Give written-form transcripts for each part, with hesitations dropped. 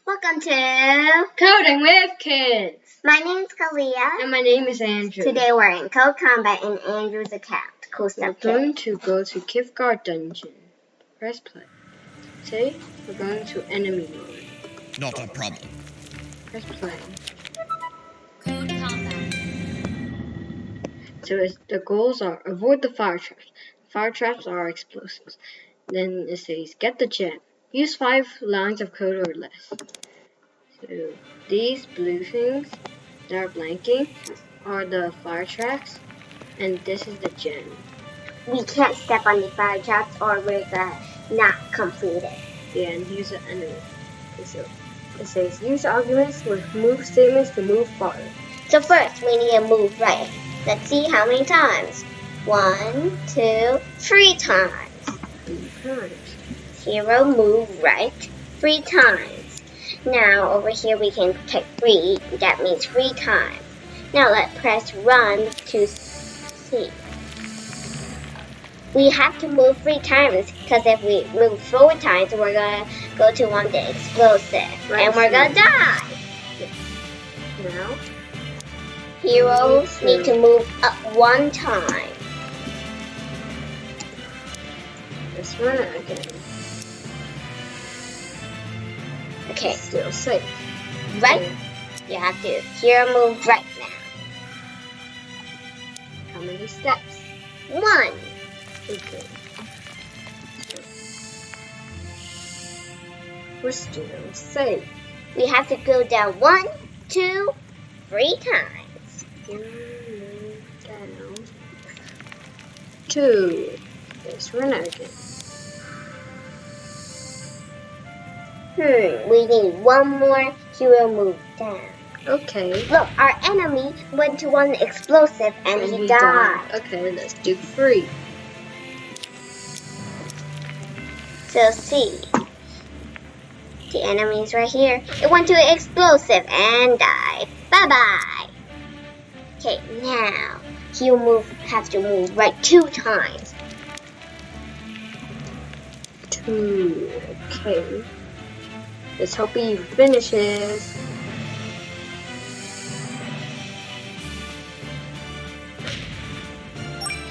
Welcome to Coding with Kids. My name's Kalia. And my name is Andrew. Today we're in CodeCombat in Andrew's account. Cool stuff. We're going to go to Kithgard dungeon. Press play. Today we're going to enemy mode. Not a problem. Press play. CodeCombat. So the goals are avoid the fire traps. Fire traps are explosives. Then it says get the gem. Use 5 lines of code or less. So these blue things that are blanking are the fire traps, and this is the gem. We can't step on the fire traps or we're gonna not complete it. Yeah, and here's the enemy. So it says use arguments with move statements to move forward. So first we need to move right. Let's see how many times. 1, 2, 3 times. 3 times. Hero move right 3 times. Now over here we can take 3. That means 3 times. Now let's press run to see. We have to move 3 times because if we move 4 times, we're gonna go to one the explosive and we're gonna die. Now Heroes need to move up 1 time. let's run it again. Okay, Still safe. right? You have to hero move right now. How many steps? 1. Okay. We're still safe. We have to go down 1, 2, 3 times. Down. 2. Let's run it again. We need 1 more hero move down. Okay. Look, our enemy went to one explosive and he died. Okay, let's do 3. So see, the enemy's right here. It went to an explosive and died. Bye bye. Okay, now he'll have to move right 2 times. 2. Okay. Let's hope he finishes.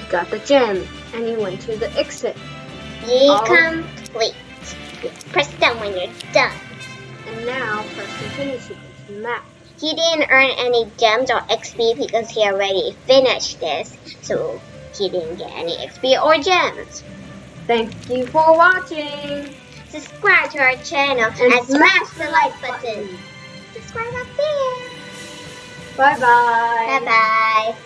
He got the gem and he went to the exit. Complete. Press down when you're done. And now press continue to go to the map. He didn't earn any gems or XP because he already finished this, so he didn't get any XP or gems. Thank you for watching. Subscribe to our channel and smash the like button. Subscribe up there. Bye bye. Bye bye.